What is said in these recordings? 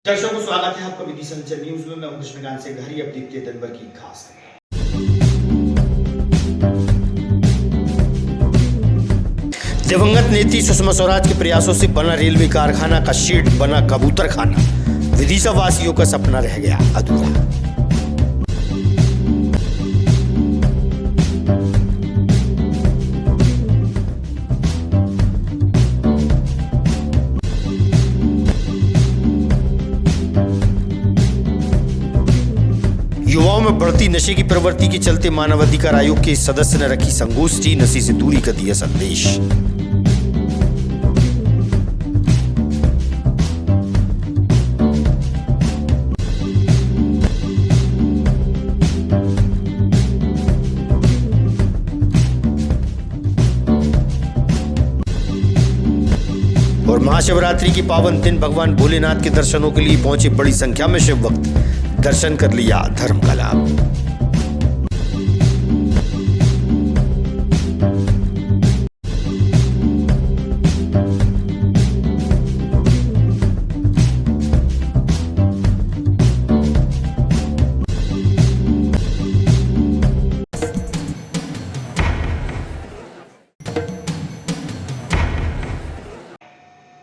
दर्शकों को स्वागत है आपका विधि संचर न्यूज में। मैं हूं कृष्णकांत से घरी। अब देखते हैं दिन भर की खास दिवंगत नेत्री सुषमा स्वराज के प्रयासों से बना रेलवे कारखाना का शेड बना कबूतर खाना। विदिशा वासियों का सपना रह गया अधूरा। युवाओं में बढ़ती नशे की प्रवृत्ति के चलते मानवाधिकार आयोग के सदस्य ने रखी संगोष्ठी। नशे से दूरी का दिया संदेश। और महाशिवरात्रि के पावन दिन भगवान भोलेनाथ के दर्शनों के लिए पहुंचे बड़ी संख्या में शिव भक्त। दर्शन कर लिया धर्म का लाभ।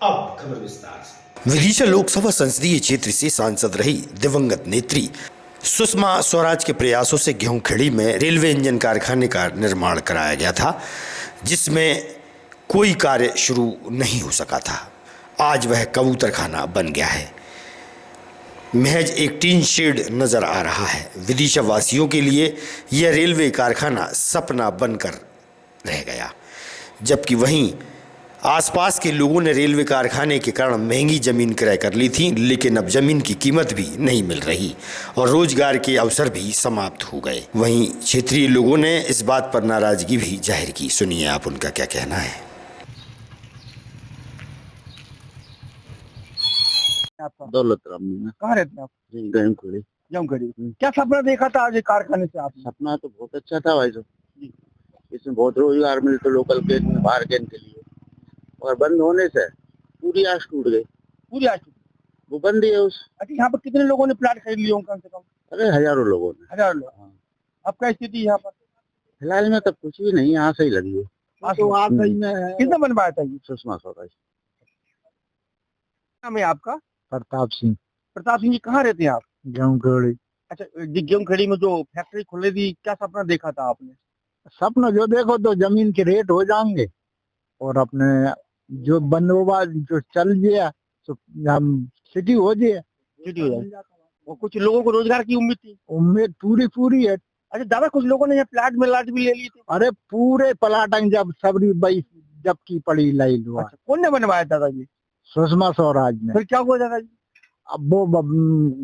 अब खबर विस्तार से। विदिशा लोकसभा संसदीय क्षेत्र से सांसद रही दिवंगत नेत्री सुषमा स्वराज के प्रयासों से गेहूंखेड़ी में रेलवे इंजन कारखाने का निर्माण कराया गया था, जिसमें कोई कार्य शुरू नहीं हो सका था। आज वह कबूतरखाना बन गया है। महज एक टीन शेड नजर आ रहा है। विदिशा वासियों के लिए यह रेलवे कारखाना सपना बनकर रह गया, जबकि वहीं आसपास के लोगों ने रेलवे कारखाने के कारण महंगी जमीन क्रय कर ली थी, लेकिन अब जमीन की कीमत भी नहीं मिल रही और रोजगार के अवसर भी समाप्त हो गए। वहीं क्षेत्रीय लोगों ने इस बात पर नाराजगी भी जाहिर की। सुनिए आप उनका क्या कहना है। आपका दौलत राम कहाँ रहते हैं आप? गेहूंखेड़ी। गेहूंखेड़ी। क्या सपना देखा था आज ये कारखाने से आपने? सपना तो बहुत अच्छा था भाई साहब। इसमें बहुत रोजगार मिलते लोकल के बाहर के लिए, और बंद होने से पूरी आस टूट गई। पूरी आज वो बंद ही है उस। अच्छा, यहाँ पर कितने लोगों ने प्लाट खरीद लिए होंगे कम से कम? अरे हजारों लोगों ने। हजारों लोग। हाँ। अब क्या स्थिति है यहाँ पर? फिलहाल में तो कुछ भी नहीं, यहाँ से ही लगी है। तो आप सही में किसने बनवाया था ये? सुषमा स्वराज। नाम है आपका? प्रताप सिंह। प्रताप सिंह जी, कहाँ रहते हैं आप? गेहूंखेड़ी। अच्छा, गेहूंखेड़ी में जो फैक्ट्री खुले थी, क्या सपना देखा था आपने? सपना जो देखो तो जमीन के रेट हो जाएंगे और अपने जो बंदोबस्त जो चल गया तो हम सिटी हो जाए। सिटी हो जाए। और कुछ लोगों को रोजगार की उम्मीद थी। उम्मीद पूरी है। अच्छा दादा, कुछ लोगों ने यहाँ प्लाट में लाट भी ले लिए थे। अरे पूरे पलाटन जब सबरी बई जब की पड़ी लाई हुआ। अच्छा, कौन ने बनवाया दादा जी? सुषमा स्वराज ने। फिर क्या हुआ दादा जी? अब वो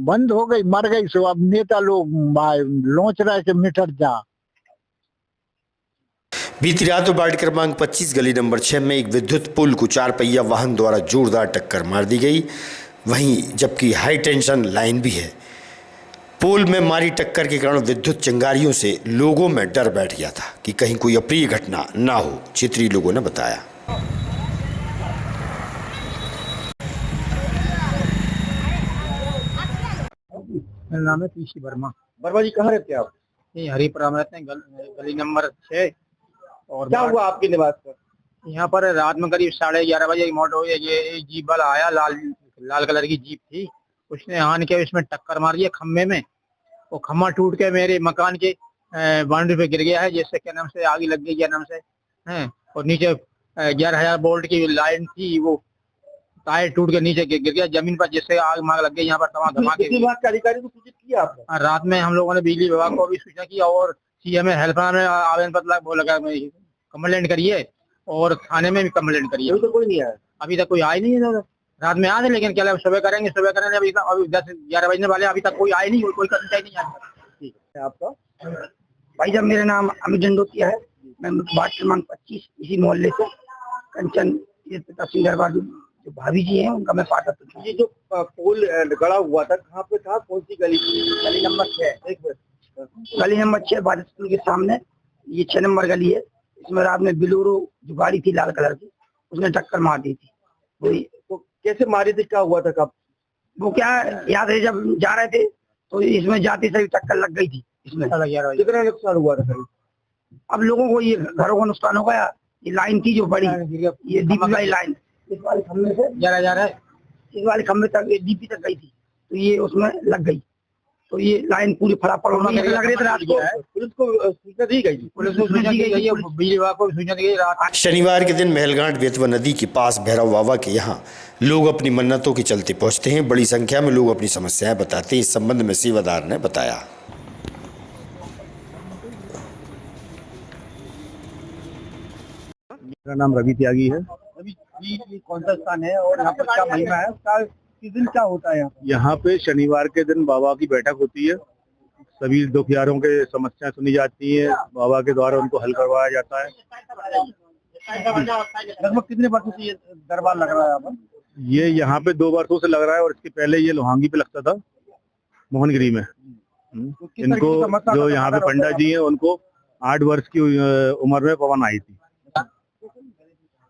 बंद हो गई, मर गई। सो अब नेता लोग लोच रहे के मिटर जा। बीती रात वार्ड क्रमांक 25 गली नंबर 6 में एक विद्युत पुल को 4 पहिया वाहन द्वारा जोरदार टक्कर मार दी गई। वहीं जबकि हाई टेंशन लाइन भी है। पोल में मारी टक्कर के कारण विद्युत चिंगारियों से लोगों में डर बैठ गया था कि कहीं कोई अप्रिय घटना ना हो, क्षेत्रीय लोगों ने बताया। मेरा नाम है पीसी वर्मा। वर्मा जी, कहाँ रहते हैं आप? हरिपुरा में रहते हैं, गली नंबर 6। और क्या हुआ आपके निवास पर? यहाँ पर रात में करीब 11:30 बजे मोटो ये जीप वाला आया। लाल कलर की जीप थी। उसने आन के इसमें टक्कर मार दिया खम्भे में। वो खम्भा टूट के मेरे मकान के बाउंड्री पे गिर गया है, जिससे क्या नाम से आग लग गई क्या नाम से है। और नीचे 11,000 वोल्ट की लाइन थी, वो तार टूट के नीचे गिर गया जमीन पर, जिससे आग माग लग गई। यहाँ पर तमाम धमाके। विभाग के अधिकारी को सूचित किया आपने? रात में हम लोगों ने बिजली विभाग को भी सूचना की और सीएम हेल्पलाइन में आवेदन पत्र वो लगा कंप्लेंट करिए और थाने में भी कंप्लेंट करिए। तो कोई नहीं आया अभी तक कोई आया नहीं है। रात में आए थे, लेकिन क्या सुबह करेंगे अभी 10-11 बजने वाले, अभी तक कोई आए नहीं। कोई कर्मचारी नहीं आया। ठीक है। आपका भाई जब मेरा नाम अमित जंदोतिया है, मैं वार्ड क्रमांक 25 इसी मोहल्ले से कंचन तहसील दरबार जो भाभी जी हैं उनका मैं पाता था। ये जो पोल गड़ा हुआ था, कहाँ पे था? कौन सी गली? गली नंबर 6। एक मिनट। गली नंबर 6 भारत स्कूल के सामने, ये 6 नंबर गली है। इसमें रात में बिलोरो जो गाड़ी थी लाल कलर की, उसने टक्कर मार दी थी। तो कैसे मारी थी? क्या हुआ था? कब? वो क्या याद है, जब जा रहे थे तो इसमें जाते सही टक्कर लग गई थी इसमें। कितना नुकसान हुआ था सर? अब लोगों को ये घरों को नुकसान हो गया। ये लाइन थी जो बड़ी, ये डीपी वाली लाइन, इस वाले खम्भे से जा रहा है, इस वाले खम्भे तक, ये डीपी तक गई थी, तो ये उसमें लग गई, तो ये लाइन पूरी फटाफट लग रही थी। रात को पुलिस को सूचना दी गई थी? पुलिस को सूचना दी गई है, बिजली विभाग को सूचना दी गई रात। शनिवार के दिन महलगांठ बेतवा नदी के पास भैरव बाबा के यहाँ लोग अपनी मन्नतों के चलते पहुंचते हैं। बड़ी संख्या में लोग अपनी समस्याएं बताते हैं। इस संबंध में सेवादार ने बताया। मेरा नाम रवि त्यागी है। अभी ये कौन सा स्थान है और यहाँ पर क्या महिमा है? किस दिन क्या होता है यहाँ पे? शनिवार के दिन बाबा की बैठक होती है। सभी दुखियारों के समस्याएं सुनी जाती हैं, बाबा के द्वारा उनको हल करवाया जाता है। लगभग कितने वर्षों से ये दरबार लग रहा है यहाँ पर? ये यहाँ पे 2 वर्षों से लग रहा है और इसके पहले ये लोहांगी पे लगता था, मोहनगिरी में। इनको जो यहाँ पे पंडित जी हैं उनको 8 वर्ष की उम्र में पवन आई थी।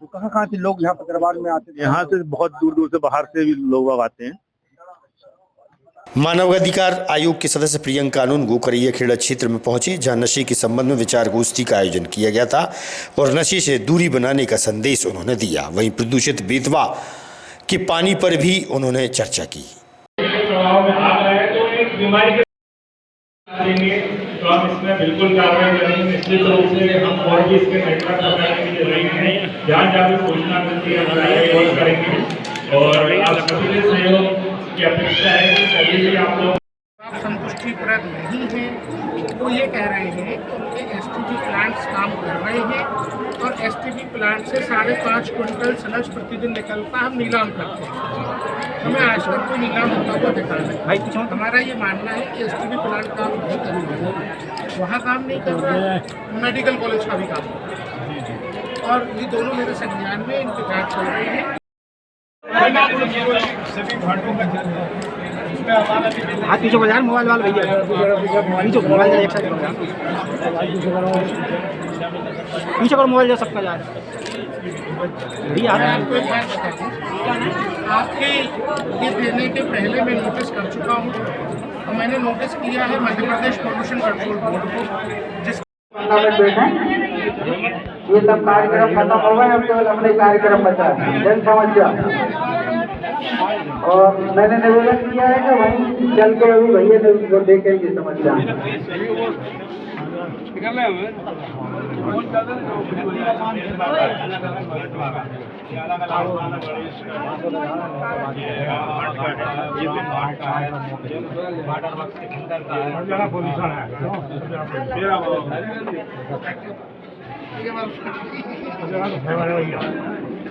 तो कहाँ से लोग यहाँ पर दरबार में आते थे? यहाँ से बहुत दूर दूर से, बाहर से भी लोग आते हैं। मानवाधिकार आयोग के सदस्य प्रियंका कानून गोकरिया खेड़ा क्षेत्र में पहुंचे, जहां नशे के संबंध में विचार गोष्ठी का आयोजन किया गया था और नशे से दूरी बनाने का संदेश उन्होंने दिया। वहीं प्रदूषित बेतवा के पानी पर भी उन्होंने चर्चा की। तो हम इसमें बिल्कुल कार्रवाई करेंगे। निश्चित रूप से हम और भी इसके नेटवर्क बनाने के लिए रहेंगे हैं। जहाँ जहाँ भी सूचना मिलती है हम करेंगे और आप सभी के सहयोग की अपेक्षा है कि कभी भी आप लोग संतुष्टिप्रद नहीं है। वो ये कह रहे हैं कि उनके एसटीपी प्लांट्स काम कर रहे हैं और एसटीपी प्लांट से 5.5 क्विंटल स्लज प्रतिदिन निकलता, हम नीलाम करते हैं। हमें आज तक कोई नीलाम होता हुआ दिखा नहीं। हमारा ये मानना है कि एसटीपी प्लांट काम नहीं कर रहा है, वहाँ काम नहीं कर रहा है, मेडिकल कॉलेज का भी काम कर रहा है और ये दोनों मेरे संज्ञान में इनकी जाँच चल रही है। सभी घाटों का हाथ पीछे को यार, मोबाइल वाल भैया पीछे मोबाइल एक साइड पीछे करो, मोबाइल जा सबका जा भैया। आपको एक बात बता दूं, आपके ये देने के पहले मैं नोटिस कर चुका हूँ और मैंने नोटिस किया है Madhya Pradesh pollution control board को, जिस ये सब कार्यक्रम खत्म हो गए। अब केवल अपने कार्यक्रम बचा है, जन समस्या। और मैंने निवेदन किया है कि वहीं चल के अभी भैया ने उसको देखेंगे समस्या।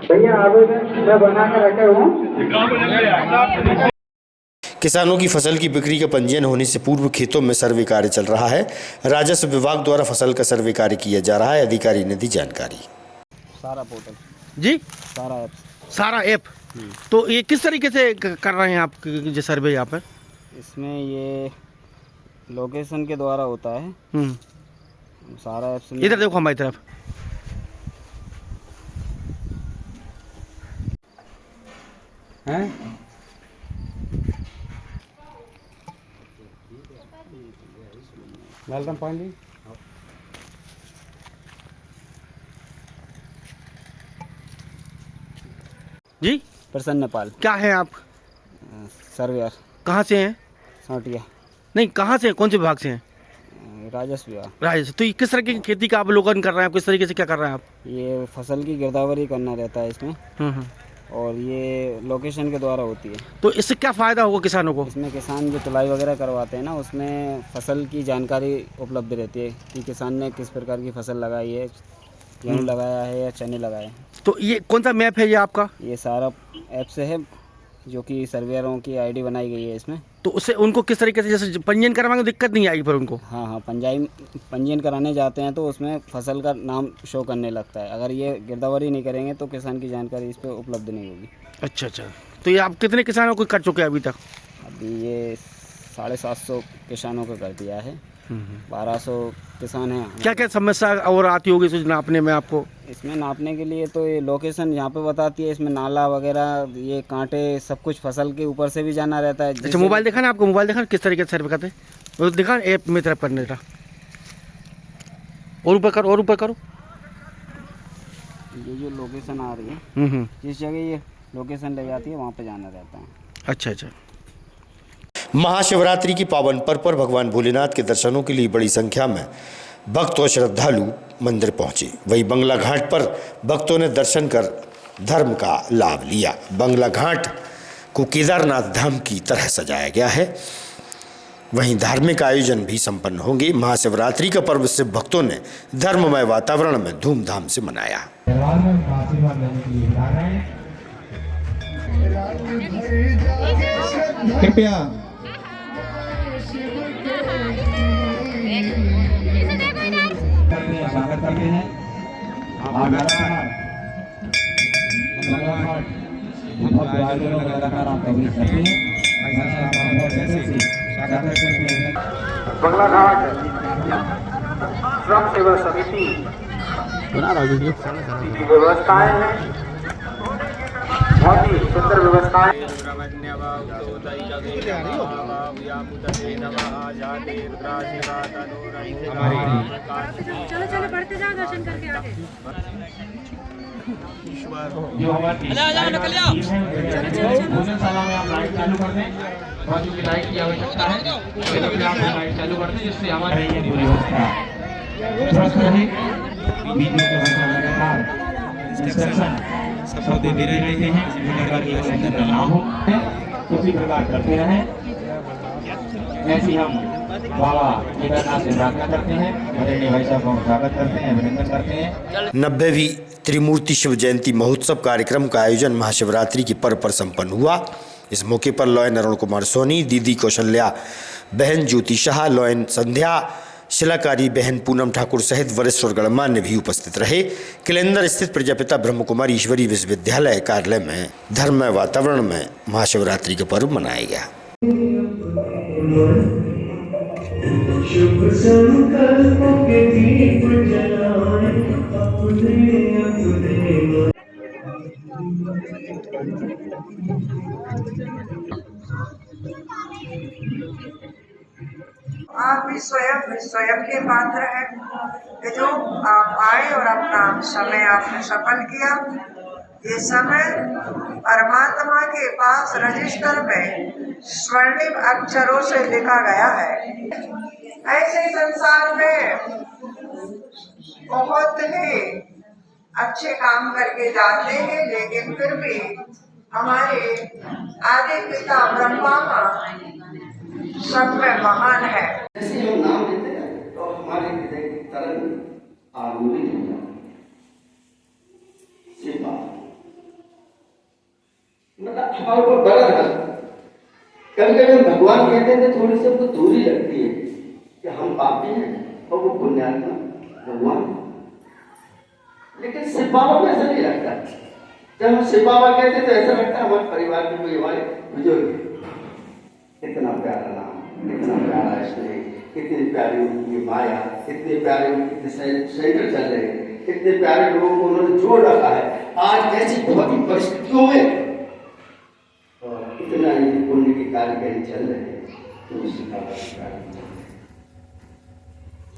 भैया आवेदन मैं बना कर रखे हूँ। किसानों की फसल की बिक्री का पंजीयन होने से पूर्व खेतों में सर्वे कार्य चल रहा है। राजस्व विभाग द्वारा फसल का सर्वे कार्य किया जा रहा है, अधिकारी ने दी जानकारी। सारा पोर्टल जी, सारा ऐप तो ये किस तरीके से कर रहे हैं आप जो सर्वे यहाँ पर? इसमें ये लोकेशन के द्वारा होता है। सारा ऐप इधर देखो हमारी तरफ। हैं वेलकम पानी जी, प्रसन्न नेपाल क्या है आप? सर्वेयर। कहाँ से हैं? सौटिया। नहीं, कहाँ से हैं? कौन से विभाग से हैं? राजस्व विभाग। राजस्व। तो ये किस तरह की खेती का अवलोकन कर रहे हैं आप? किस तरीके से क्या कर रहे हैं आप? ये फसल की गिरदावरी करना रहता है इसमें और ये लोकेशन के द्वारा होती है। तो इससे क्या फ़ायदा होगा किसानों को? इसमें किसान जो तुलाई वगैरह करवाते हैं ना, उसमें फसल की जानकारी उपलब्ध रहती है कि किसान ने किस प्रकार की फसल लगाई है, गेहूँ लगाया है या चने लगाए हैं। तो ये कौन सा मैप है ये आपका? ये सारा ऐप से है, जो कि सर्वेयरों की आईडी बनाई गई है इसमें। तो उससे उनको किस तरीके से, जैसे पंजीयन करवाएंगे दिक्कत नहीं आएगी पर उनको? हाँ, पंजीयन कराने जाते हैं तो उसमें फसल का नाम शो करने लगता है। अगर ये गिरदावरी नहीं करेंगे तो किसान की जानकारी इस पर उपलब्ध नहीं होगी। अच्छा। तो ये आप कितने किसानों को कर चुके हैं अभी तक? अभी ये 750 किसानों को कर दिया है। 1200 किसान हैं। क्या क्या समस्या और आती होगी इस नापने में आपको? इसमें नापने के लिए तो ये लोकेशन यहाँ पे बताती है, इसमें नाला वगैरह, ये कांटे, सब कुछ फसल के ऊपर से भी जाना रहता है। अच्छा, मोबाइल देखा ना आपको? मोबाइल देखा ना किस तरीके से सर्वे करते हैं? वो दिखा ऐप में तरफ करने का। और ऊपर करो, और ऊपर करो। ये जो लोकेशन आ रही है, जिस जगह ये लोकेशन ले जाती है वहाँ पे जाना रहता है। अच्छा अच्छा। महाशिवरात्रि की पावन पर्व पर भगवान भोलेनाथ के दर्शनों के लिए बड़ी संख्या में भक्त और श्रद्धालु मंदिर पहुंचे। वहीं बंगला घाट पर भक्तों ने दर्शन कर धर्म का लाभ लिया। बंगला घाट को केदारनाथ धाम की तरह सजाया गया है। वहीं धार्मिक आयोजन भी संपन्न होंगे। महाशिवरात्रि का पर्व से भक्तों ने धर्ममय वातावरण में धूमधाम से मनाया। कृपया स्वागत करते हैं। बंगला घाट श्रम सेवा समिति की व्यवस्थाएं हैं, बहुत ही सुंदर व्यवस्थाएं। चलो चलो बढ़ते जाओ, दर्शन करके आगे। जो हमारी भोजनशाला में आप लाइट चालू कर दें, और चूंकि लाइट की आवश्यकता है तो आप लाइट चालू कर दें, जिससे हमारी ये पूरी व्यवस्था स्वस्थ रहे। बीच में लगातार इंस्ट्रक्शन सबको दे रहे हैं, किसी प्रकार की असुविधा ना हो, उसी प्रकार करते रहें। ऐसे हम बाबा केदारनाथ से प्रार्थना करते हैं, आदरणीय भाई साहब का स्वागत करते हैं, अभिनंदन करते हैं। 90वीं त्रिमूर्ति शिव जयंती महोत्सव कार्यक्रम का आयोजन महाशिवरात्रि के पर्व पर संपन्न हुआ। इस मौके पर लॉयन अरुण कुमार सोनी, दीदी कौशल्या बहन ज्योति शाह, लॉयन संध्या, शिलाकारी बहन पूनम ठाकुर सहित वरिष्ठ और गणमान्य भी उपस्थित रहे। किलेंदर स्थित प्रजापिता ब्रह्म कुमारी ईश्वरी विश्वविद्यालय कार्यालय में धर्ममय वातावरण में महाशिवरात्रि का पर्व मनाया गया। शुभ संकल्पों के दीप जलाएं अपने अपने। आप भी स्वयं के पात्र हैं कि जो आप आए और अपना समय आपने सफल किया। ये समय परमात्मा के पास रजिस्टर में स्वर्णिम अक्षरों से लिखा गया है। ऐसे संसार में बहुत ही अच्छे काम करके जाते हैं, लेकिन फिर भी हमारे आदि पिता ब्रह्मा सब में महान है। जैसे हम नाम लेते हैं तो हमारे हृदय की तरंग आंदोलित हो जाती है। मतलब हमारे को डर है। कभी कभी हम भगवान कहते थे, थोड़ी सी हमको दूरी लगती है कि हम पापी हैं और वो पुण्यात्मा भगवान। लेकिन शिव बाबा में ऐसा नहीं लगता। जब हम शिव बाबा कहते तो ऐसा लगता है हमारे परिवार के कोई हमारे बुजुर्ग। इतना प्यारा नाम, इतना प्यारा स्नेह, इतनी प्यारी उनकी माया, इतने प्यारे उनके सेंटर चल रहे हैं, इतने प्यारे लोगों को उन्होंने जोड़ रखा है। आज ऐसी बहुत ही परिस्थितियों में और इतना ही पुण्य के कार्य कहीं चल रहे हैं, तो उसी का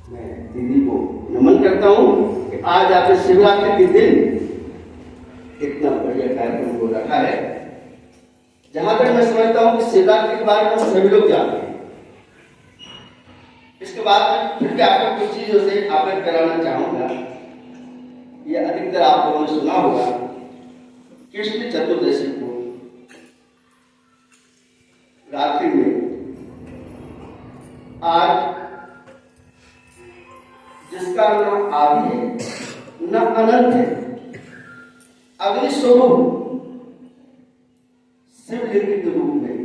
मैं दीदी को नमन करता हूँ कि आज आपने शिवरात्रि के दिन इतना बढ़िया कार्यक्रम को रखा है। जहां तक मैं समझता हूँ कि शिवरात्रि के बारे में सभी लोग जानते हैं। इसके बाद मैं फिर भी आपको कुछ चीजों से अवगत कराना चाहूंगा। ये अधिकतर आप लोगों ने सुना होगा, कृष्ण चतुर्दशी को रात्रि में आज जिसका नाम आदि है न अनंत है, अग्नि स्वरूप शिवलिंग के रूप में,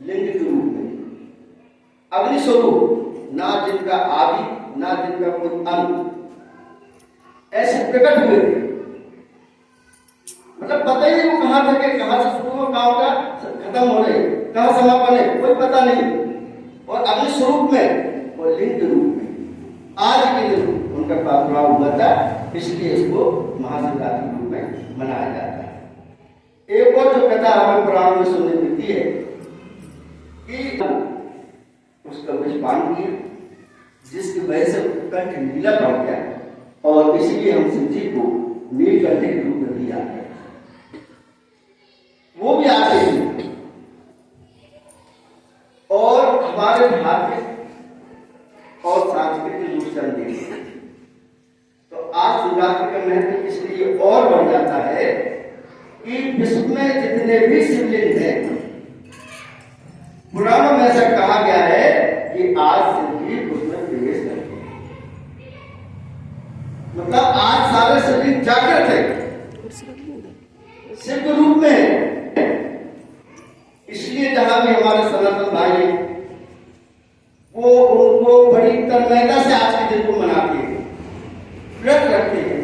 लिंग के रूप में अग्नि स्वरूप, ना जिनका आदि ना जिनका कोई अंत, ऐसे प्रकट हुए थे। मतलब पता ही नहीं वो कहां थे, कहां से शुरू हो, कहां का खत्म हो रहे, कहां समापन है, कोई पता नहीं। और अग्नि स्वरूप में और लिंग के रूप में आज के दिन उनका प्रादुर्भाव हुआ था, इसलिए इसको महाशिवरात्रि के रूप में मनाया जाता है। एक और जो कथा हमें पुराण में सुनने मिलती है कि उसका विषपान किया, जिसकी वजह से कंठ नीला पड़ गया और इसलिए हम शिव जी को नीलकंठ के रूप में दिया गया। वो भी आते हैं और हमारे धार्मिक और सांस्कृतिक रूप से हम देखते हैं तो आज शिवरात्रि का महत्व इसलिए और बढ़ जाता है कि विश्व में जितने भी शिवलिंग हैं, पुराणों में ऐसा कहा गया है कि आज शिव जी उसमें प्रवेश करते हैं। मतलब आज सारे शिवलिंग जागृत है, शिव के रूप में है। इसलिए जहां भी हमारे सनातन भाई वो उनको बड़ी तन्मयता से आज के दिन को मनाते हैं, व्रत रखते हैं,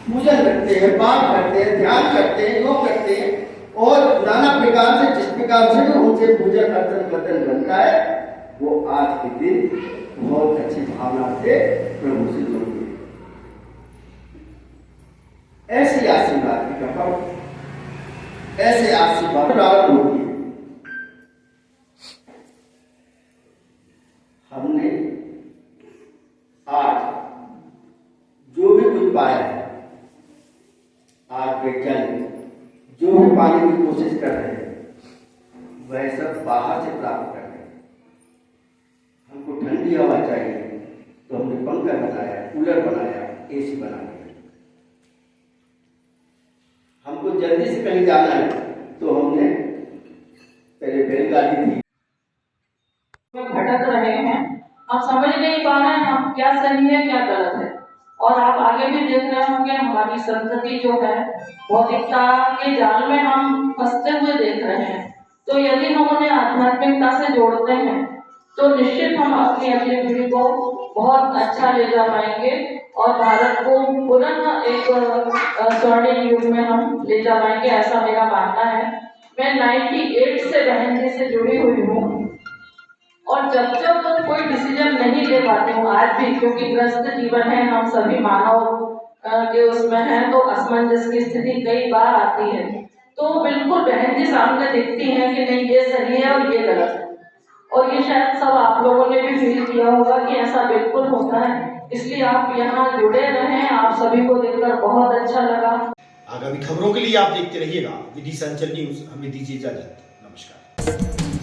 पूजन रखते हैं, पाठ करते हैं, ध्यान करते हैं, योग करते हैं और नाना प्रकार से जिस प्रकार से भी उनसे पूजा अर्चन बर्तन बनता है वो आज के दिन बहुत अच्छी भावना से प्रभु से जुड़ते हैं। ऐसी आशीर्वाद का पर्व, ऐसे आशीर्वाद प्रारंभ होती है। हमने आज जो भी कुछ पाया है, आज वैज्ञानिक जो भी पाने की कोशिश कर रहे हैं वह सब बाहर से प्राप्त कर रहे हैं। हमको ठंडी हवा चाहिए तो हमने पंखा बनाया, कूलर बनाया, एसी बना दिया। हमको जल्दी से कहीं जाना है तो हमने पहले बैलगाड़ी थी, भटक रहे हैं, हम समझ नहीं पा रहे हैं हम क्या सही है क्या गलत है। और आप आगे भी देख रहे होंगे हमारी संतति जो है भौतिकता के जाल में हम फंसते हुए देख रहे हैं। तो यदि हम उन्हें आध्यात्मिकता से जोड़ते हैं तो निश्चित हम अपनी अगली पीढ़ी को बहुत अच्छा ले जा पाएंगे और भारत को पुनः एक स्वर्णिम युग में हम ले जा पाएंगे, ऐसा मेरा मानना है। मैं 98 से बहन जी से जुड़ी हुई हूँ और जब जब कोई डिसीजन नहीं ले पाती हूँ आज भी, क्योंकि ग्रस्त जीवन है, हम सभी मानव के उसमें हैं तो असमंजस की स्थिति कई बार आती है। तो बिल्कुल बहन जी सामने दिखती हैं कि नहीं ये सही है और ये गलत है। और ये शायद सब आप लोगों ने भी फील किया होगा कि ऐसा बिल्कुल होता है। इसलिए आप यहाँ जुड़े रहें, आप सभी को देखकर बहुत अच्छा लगा। आगामी खबरों के लिए आप देखते रहिएगा विदिशा अंचल न्यूज। हमें दीजिए इजाजत, नमस्कार।